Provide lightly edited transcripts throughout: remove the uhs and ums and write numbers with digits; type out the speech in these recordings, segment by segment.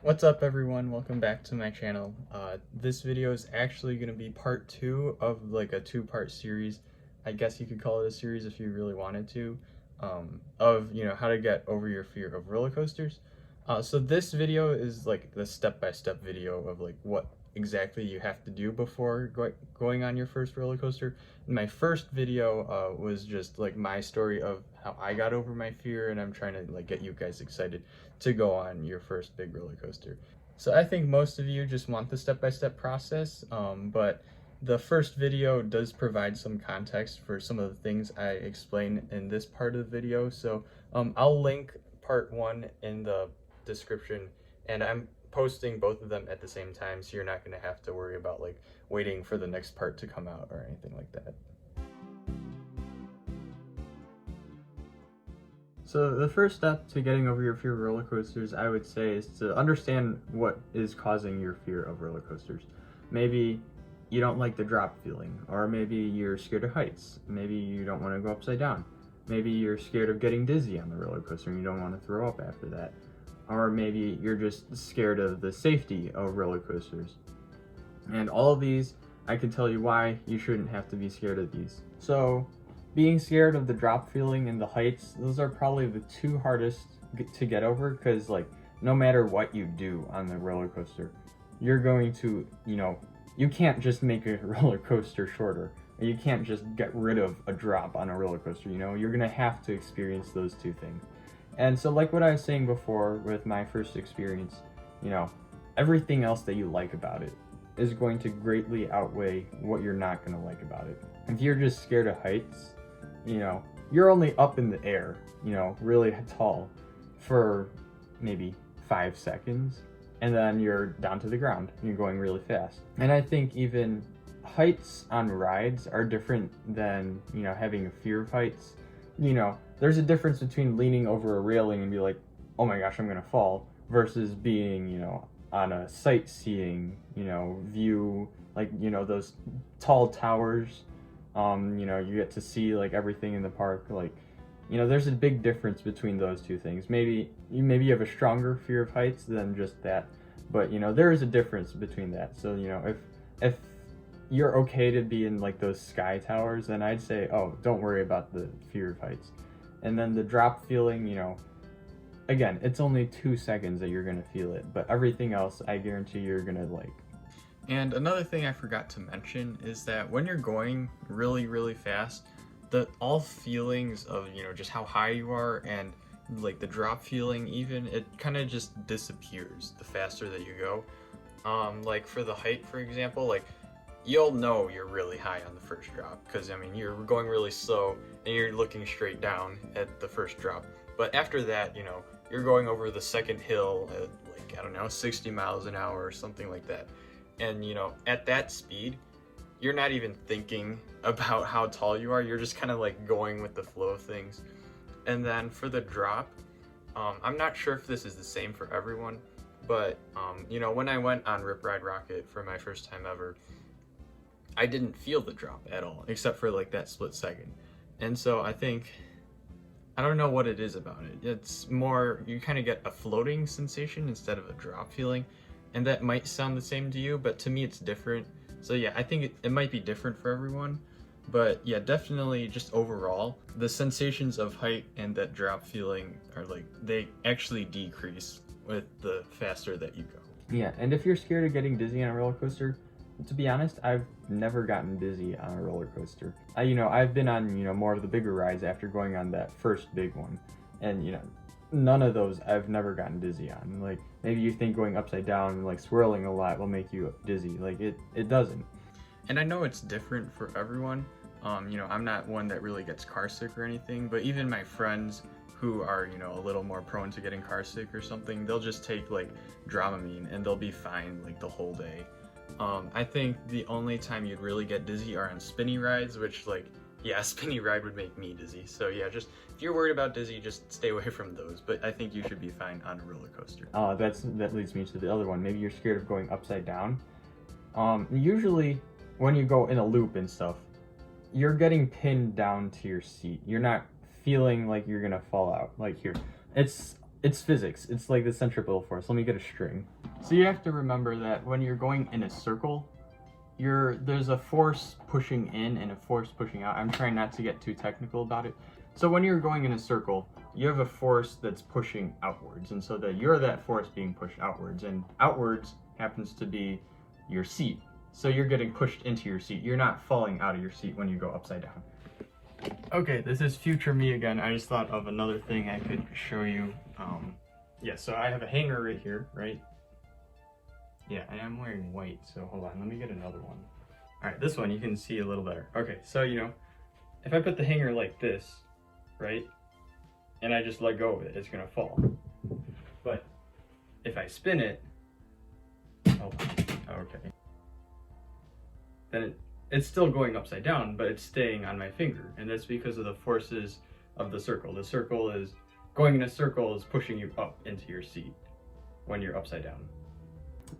What's up everyone, welcome back to my channel. This video is actually going to be part 2 of like a 2-part series. I guess you could call it a series if you really wanted to, of how to get over your fear of roller coasters. So this video is like the step-by-step video of like what exactly you have to do before going on your first roller coaster. And my first video was just like my story of how I got over my fear, and I'm trying to like get you guys excited to go on your first big roller coaster. So I think most of you just want the step-by-step process, but the first video does provide some context for some of the things I explain in this part of the video. So I'll link part 1 in the description, and I'm posting both of them at the same time, so you're not going to have to worry about like waiting for the next part to come out or anything like that. So the first step to getting over your fear of roller coasters, I would say, is to understand what is causing your fear of roller coasters. Maybe you don't like the drop feeling, or maybe you're scared of heights. Maybe you don't want to go upside down. Maybe you're scared of getting dizzy on the roller coaster and you don't want to throw up after that. Or maybe you're just scared of the safety of roller coasters. And all of these, I can tell you why you shouldn't have to be scared of these. So, being scared of the drop feeling and the heights, those are probably the two hardest to get over, because like no matter what you do on the roller coaster, you're going to, you can't just make a roller coaster shorter. You can't just get rid of a drop on a roller coaster, you're gonna have to experience those two things. And so like what I was saying before with my first experience, everything else that you like about it is going to greatly outweigh what you're not gonna like about it. If you're just scared of heights, you're only up in the air, really tall for maybe 5 seconds, and then you're down to the ground. You're going really fast. And I think even heights on rides are different than, having a fear of heights. There's a difference between leaning over a railing and be like, oh my gosh, I'm gonna fall, versus being, on a sightseeing, view, like, those tall towers. You get to see like everything in the park. Like, there's a big difference between those two things. Maybe you have a stronger fear of heights than just that, but there is a difference between that. So if you're okay to be in like those sky towers, then I'd say, oh, don't worry about the fear of heights. And then the drop feeling, again, it's only 2 seconds that you're gonna feel it, but everything else, I guarantee you're gonna like. And another thing I forgot to mention is that when you're going really, really fast, all feelings of, just how high you are and like the drop feeling even, it kind of just disappears the faster that you go. Like for the height, for example, like you'll know you're really high on the first drop, because you're going really slow and you're looking straight down at the first drop. But after that, you're going over the second hill at like, I don't know, 60 miles an hour or something like that. And at that speed, you're not even thinking about how tall you are. You're just kind of like going with the flow of things. And then for the drop, I'm not sure if this is the same for everyone, but when I went on Rip Ride Rocket for my first time ever, I didn't feel the drop at all, except for like that split second. And so I don't know what it is about it. It's more, you kind of get a floating sensation instead of a drop feeling. And that might sound the same to you, but to me it's different. So yeah, I think it might be different for everyone. But yeah, definitely just overall, the sensations of height and that drop feeling are like, they actually decrease with the faster that you go. Yeah, and if you're scared of getting dizzy on a roller coaster, to be honest, I've never gotten dizzy on a roller coaster. I've been on, more of the bigger rides after going on that first big one. And, none of those I've never gotten dizzy on. Like, maybe you think going upside down and like swirling a lot will make you dizzy. Like, it doesn't. And I know it's different for everyone. I'm not one that really gets car sick or anything, but even my friends who are, a little more prone to getting car sick or something, they'll just take like Dramamine and they'll be fine like the whole day. I think the only time you'd really get dizzy are on spinny rides, which like, yeah, a spinny ride would make me dizzy. So yeah, just if you're worried about dizzy, just stay away from those. But I think you should be fine on a roller coaster. That leads me to the other one. Maybe you're scared of going upside down. Usually when you go in a loop and stuff, you're getting pinned down to your seat. You're not feeling like you're gonna fall out. Like here, it's physics. It's like the centripetal force. Let me get a string. So you have to remember that when you're going in a circle, there's a force pushing in and a force pushing out. I'm trying not to get too technical about it. So when you're going in a circle, you have a force that's pushing outwards, and so that you're that force being pushed outwards, and outwards happens to be your seat. So you're getting pushed into your seat. You're not falling out of your seat when you go upside down. Okay, this is future me again. I just thought of another thing I could show you. Yeah, so I have a hanger right here, right? Yeah, and I'm wearing white, so hold on, let me get another one. All right, this one you can see a little better. Okay, so if I put the hanger like this, right, and I just let go of it, it's gonna fall. But if I spin it, hold on, okay, then it's still going upside down, but it's staying on my finger, and that's because of the forces of the circle. The circle is going in a circle is pushing you up into your seat when you're upside down.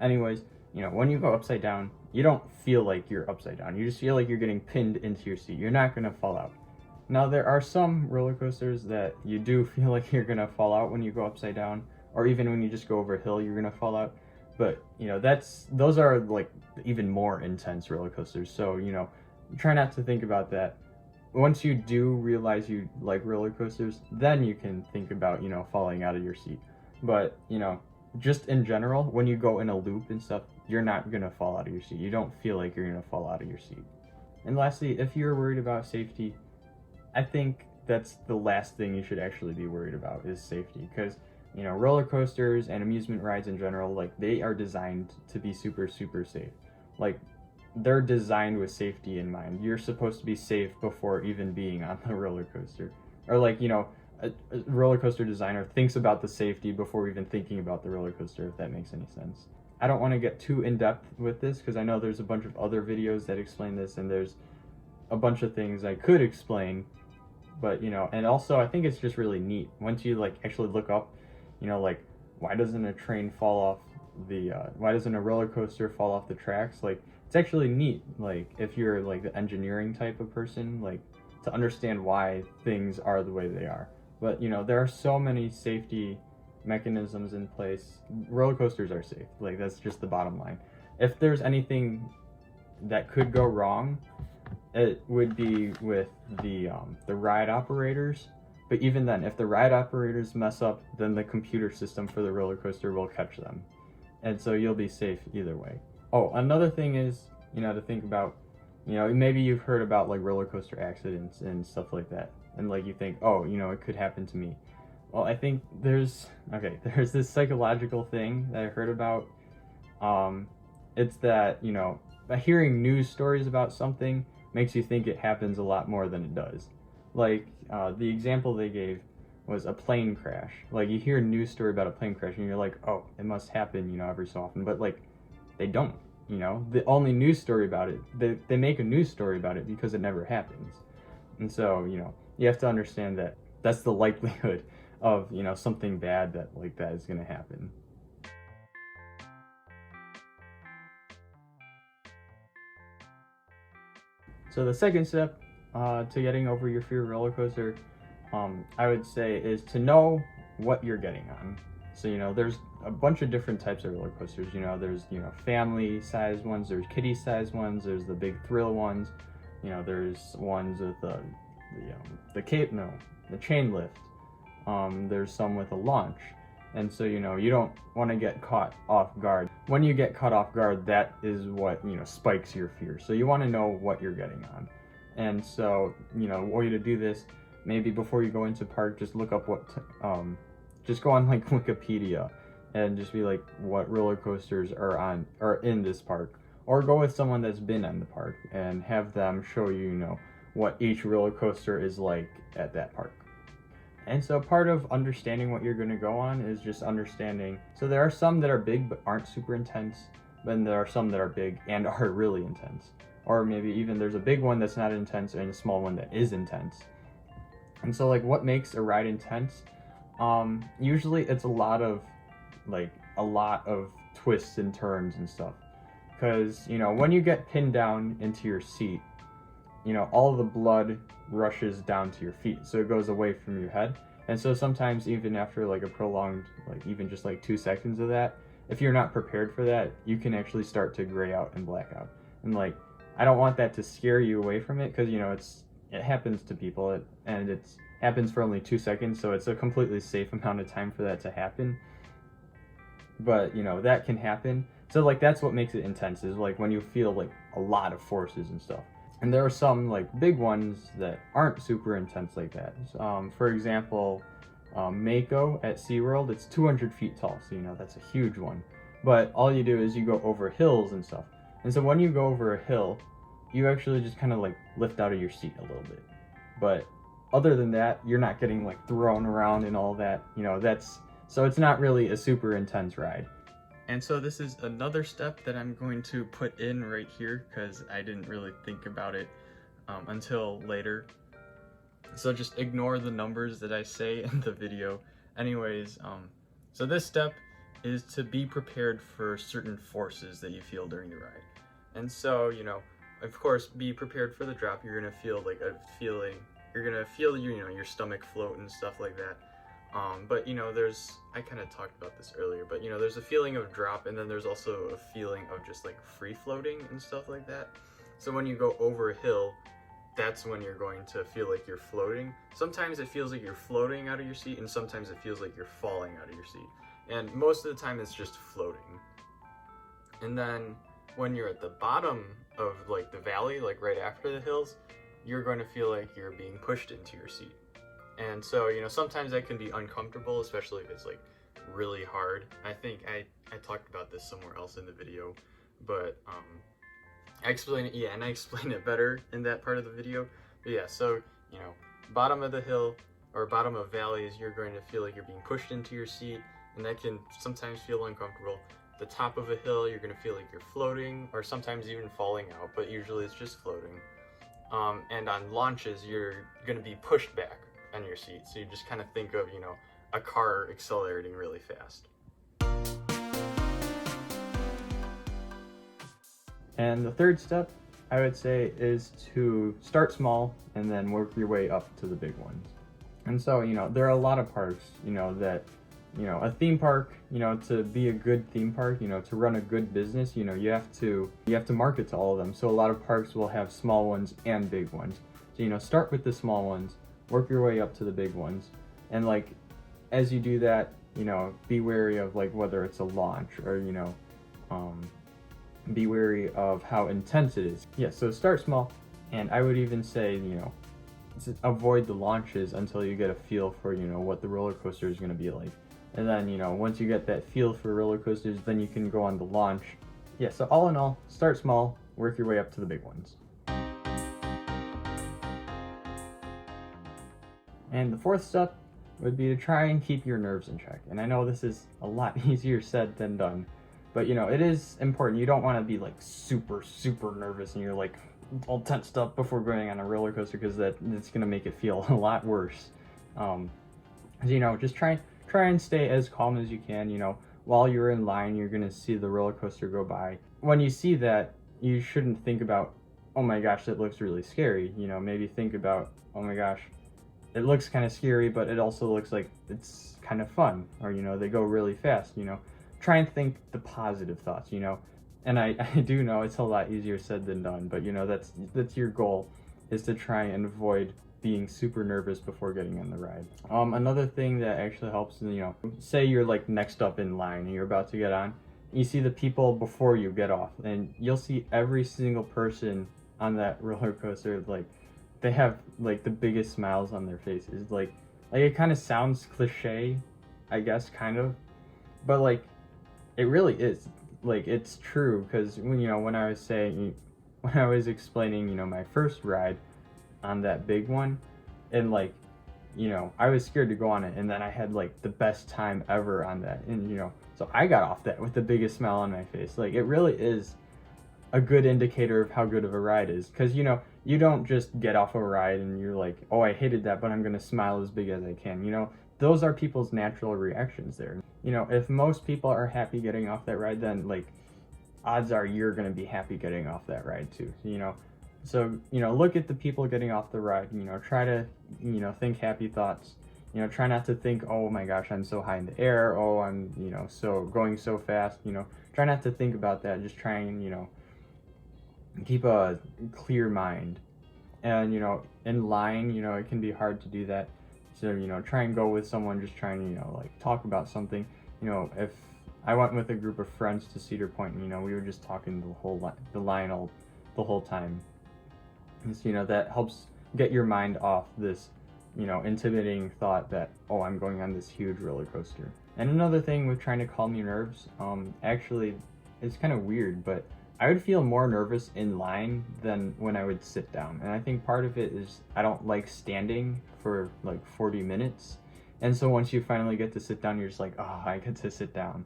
Anyways, when you go upside down, you don't feel like you're upside down. You just feel like you're getting pinned into your seat. You're not gonna fall out. Now, there are some roller coasters that you do feel like you're gonna fall out when you go upside down, or even when you just go over a hill, you're gonna fall out. But those are like even more intense roller coasters. So try not to think about that. Once you do realize you like roller coasters, then you can think about falling out of your seat. But just in general, when you go in a loop and stuff, you're not gonna fall out of your seat. You don't feel like you're gonna fall out of your seat. And lastly, if you're worried about safety, I think that's the last thing you should actually be worried about is safety, because roller coasters and amusement rides in general, like, they are designed to be super, super safe. Like, they're designed with safety in mind. You're supposed to be safe before even being on the roller coaster. Or like, a roller coaster designer thinks about the safety before even thinking about the roller coaster, if that makes any sense. I don't want to get too in-depth with this because I know there's a bunch of other videos that explain this, and there's a bunch of things I could explain, but and also I think it's just really neat once you actually look up, why doesn't a train fall off why doesn't a roller coaster fall off the tracks? Like, it's actually neat, like, if you're like the engineering type of person, like, to understand why things are the way they are. But there are so many safety mechanisms in place. Roller coasters are safe. Like, that's just the bottom line. If there's anything that could go wrong, it would be with the ride operators. But even then, if the ride operators mess up, then the computer system for the roller coaster will catch them, and so you'll be safe either way. Oh, another thing is to think about. Maybe you've heard about like roller coaster accidents and stuff like that, and like you think, oh, it could happen to me. Well, I think there's this psychological thing that I heard about. It's that hearing news stories about something makes you think it happens a lot more than it does. Like, the example they gave was a plane crash. Like, you hear a news story about a plane crash and you're like, oh, it must happen every so often, but like, they don't. The only news story about it, they make a news story about it because it never happens. And so, you have to understand that that's the likelihood of, something bad that is going to happen. So the second step to getting over your fear of roller coaster, I would say, is to know what you're getting on. So, there's a bunch of different types of roller coasters. There's, family-sized ones, there's kiddie-sized ones, there's the big thrill ones, there's ones with the chain lift, there's some with a launch. And so, you don't want to get caught off guard. When you get caught off guard, that is what, spikes your fear. So you want to know what you're getting on. And so, way to do this, maybe before you go into park, just look up just go on like Wikipedia and just be like, what roller coasters are in this park, or go with someone that's been in the park and have them show you, what each roller coaster is like at that park. And so part of understanding what you're going to go on is just understanding. So there are some that are big but aren't super intense, then there are some that are big and are really intense. Or maybe even there's a big one that's not intense and a small one that is intense. And so, like, what makes a ride intense? Usually it's a lot of twists and turns and stuff. Because, when you get pinned down into your seat, all of the blood rushes down to your feet, so it goes away from your head. And so sometimes even after like a prolonged, even just 2 seconds of that, if you're not prepared for that, you can actually start to gray out and black out. And like, I don't want that to scare you away from it, because it happens to people, and it happens for only 2 seconds, so it's a completely safe amount of time for that to happen. But that can happen. So like, that's what makes it intense, is like when you feel like a lot of forces and stuff. And there are some like big ones that aren't super intense like that. For example, Mako at SeaWorld, it's 200 feet tall, so that's a huge one. But all you do is you go over hills and stuff. And so when you go over a hill, you actually just kind of like lift out of your seat a little bit. But other than that, you're not getting like thrown around and all that. So it's not really a super intense ride. And so this is another step that I'm going to put in right here, because I didn't really think about it until later. So just ignore the numbers that I say in the video. Anyways, so this step is to be prepared for certain forces that you feel during the ride. And so, of course, be prepared for the drop. You're gonna feel like a feeling. You're gonna feel your stomach float and stuff like that. But I kind of talked about this earlier, but there's a feeling of drop, and then there's also a feeling of just like free floating and stuff like that. So when you go over a hill, that's when you're going to feel like you're floating. Sometimes it feels like you're floating out of your seat, and sometimes it feels like you're falling out of your seat. And most of the time it's just floating. And then when you're at the bottom of like the valley, like right after the hills, you're going to feel like you're being pushed into your seat. And so, sometimes that can be uncomfortable, especially if it's like really hard. I think I talked about this somewhere else in the video, but I explain it better in that part of the video. But yeah, so, bottom of the hill or bottom of valleys, you're going to feel like you're being pushed into your seat, and that can sometimes feel uncomfortable. The top of a hill, you're going to feel like you're floating, or sometimes even falling out, but usually it's just floating. And on launches, you're going to be pushed back on your seat. So you just kind of think of, a car accelerating really fast. And the third step, I would say, is to start small and then work your way up to the big ones. And so, there are a lot of parks, that, a theme park, to be a good theme park, to run a good business, you have to market to all of them. So a lot of parks will have small ones and big ones. So, start with the small ones, work your way up to the big ones. And like, as you do that, be wary of like whether it's a launch or, be wary of how intense it is. Yeah, so start small. And I would even say, avoid the launches until you get a feel for, what the roller coaster is going to be like. And then, once you get that feel for roller coasters, then you can go on the launch. Yeah, so all in all, start small, work your way up to the big ones. And the fourth step would be to try and keep your nerves in check. And I know this is a lot easier said than done, but it is important. You don't want to be like super, super nervous and you're like all tensed up before going on a roller coaster, because it's going to make it feel a lot worse. Just try and stay as calm as you can. While you're in line, you're going to see the roller coaster go by. When you see that, you shouldn't think about, oh my gosh, that looks really scary. Maybe think about, oh my gosh, it looks kind of scary, but it also looks like it's kind of fun. Or, they go really fast, Try and think the positive thoughts, And I do know it's a lot easier said than done, but, that's your goal, is to try and avoid being super nervous before getting on the ride. Another thing that actually helps, say you're like next up in line and you're about to get on, you see the people before you get off, and you'll see every single person on that roller coaster, like, they have like the biggest smiles on their faces. Like it kind of sounds cliche, I guess, kind of, but like it really is. Like, it's true, because when I was explaining my first ride on that big one, and like I was scared to go on it, and then I had like the best time ever on that, and so I got off that with the biggest smile on my face. Like, it really is a good indicator of how good of a ride is, because you don't just get off a ride and you're like, oh, I hated that, but I'm gonna smile as big as I can. Those are people's natural reactions there. If most people are happy getting off that ride, then like odds are you're gonna be happy getting off that ride too. So look at the people getting off the ride, try to think happy thoughts, You know, try not to think, oh my gosh, I'm so high in the air, oh, I'm, so going so fast, try not to think about that. Just try and, keep a clear mind. And, in line, it can be hard to do that. So, try and go with someone just trying to, like talk about something. If I went with a group of friends to Cedar Point, and, we were just talking the line the whole time. And so, that helps get your mind off this, intimidating thought that, oh, I'm going on this huge roller coaster. And another thing with trying to calm your nerves, actually, it's kind of weird, but I would feel more nervous in line than when I would sit down. And I think part of it is I don't like standing for like 40 minutes. And so once you finally get to sit down, you're just like, oh, I get to sit down.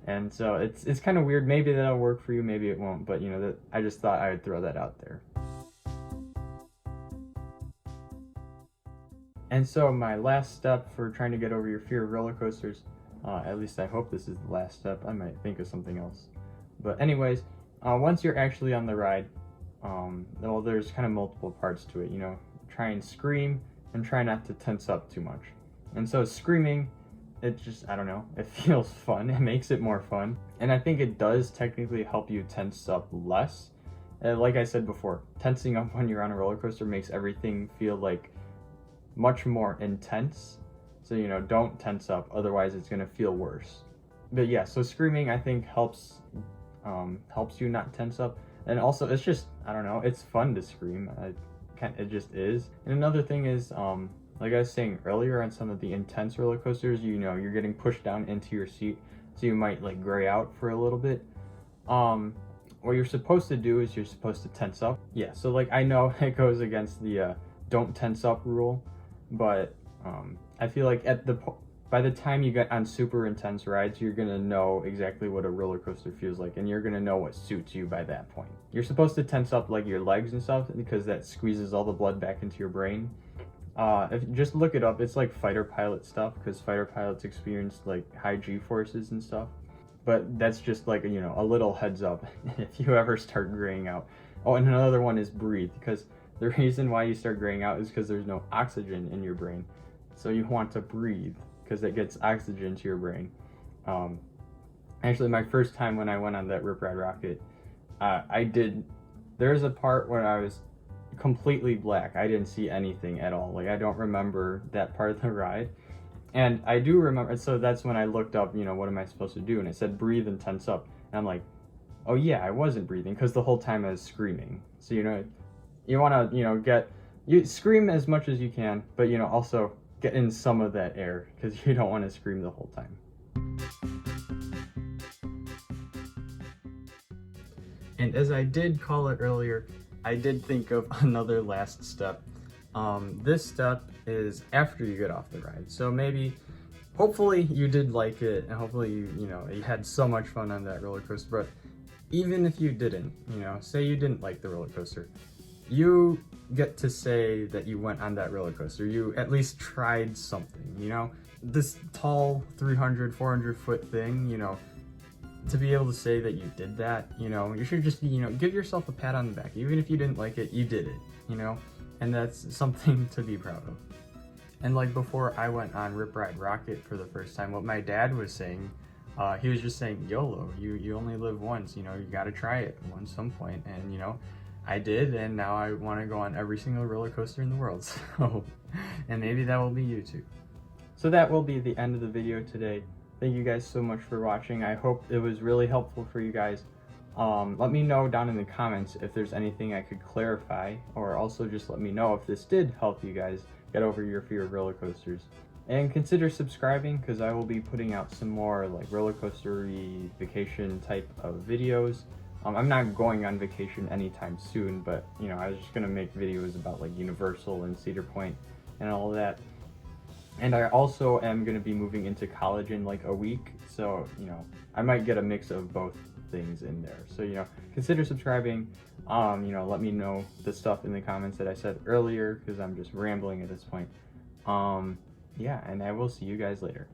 And so it's kind of weird. Maybe that'll work for you, maybe it won't. But I just thought I would throw that out there. And so my last step for trying to get over your fear of roller coasters, at least I hope this is the last step. I might think of something else. But anyways, once you're actually on the ride, well, there's kind of multiple parts to it. Try and scream and try not to tense up too much. And so screaming, it just, I don't know, it feels fun. It makes it more fun. And I think it does technically help you tense up less. Like I said before, tensing up when you're on a roller coaster makes everything feel like much more intense. So, don't tense up, otherwise it's going to feel worse. But yeah, so screaming I think helps you not tense up. And also it's just, I don't know, it's fun to scream. It just is. And another thing is, like I was saying earlier, on some of the intense roller coasters, you're getting pushed down into your seat, so you might like gray out for a little bit. What you're supposed to do is you're supposed to tense up. Yeah, so like I know it goes against the don't tense up rule, but I feel like by the time you get on super intense rides, you're gonna know exactly what a roller coaster feels like, and you're gonna know what suits you by that point. You're supposed to tense up like your legs and stuff, because that squeezes all the blood back into your brain. If just look it up, it's like fighter pilot stuff, because fighter pilots experience like high G-forces and stuff. But that's just like, a little heads up if you ever start graying out. Oh, and another one is breathe, because the reason why you start graying out is because there's no oxygen in your brain. So you want to breathe, because it gets oxygen to your brain. Actually, my first time when I went on that Rip Ride Rocket, there's a part where I was completely black. I didn't see anything at all. Like, I don't remember that part of the ride. And I do remember, so that's when I looked up, what am I supposed to do? And it said breathe and tense up. And I'm like, oh yeah, I wasn't breathing, because the whole time I was screaming. So, you want to, you scream as much as you can, but, also get in some of that air, because you don't want to scream the whole time. And as I did call it earlier, I did think of another last step. This step is after you get off the ride. So maybe, hopefully you did like it, and hopefully you had so much fun on that roller coaster. But even if you didn't, say you didn't like the roller coaster, you get to say that you went on that roller coaster. You at least tried something, this tall 300, 400 foot thing, to be able to say that you did that, you should just, give yourself a pat on the back. Even if you didn't like it, you did it, and that's something to be proud of. And like before I went on Rip Ride Rocket for the first time, what my dad was saying, he was just saying, YOLO, you only live once, you gotta try it at some point. And I did, and now I want to go on every single roller coaster in the world. So, and maybe that will be you too. So that will be the end of the video today. Thank you guys so much for watching. I hope it was really helpful for you guys. Let me know down in the comments if there's anything I could clarify, or also just let me know if this did help you guys get over your fear of roller coasters. And consider subscribing, because I will be putting out some more like roller coaster-y vacation type of videos. I'm not going on vacation anytime soon, but I was just gonna make videos about like Universal and Cedar Point and all of that. And I also am gonna be moving into college in like a week, so I might get a mix of both things in there. So consider subscribing. Let me know the stuff in the comments that I said earlier, because I'm just rambling at this point. Yeah, and I will see you guys later.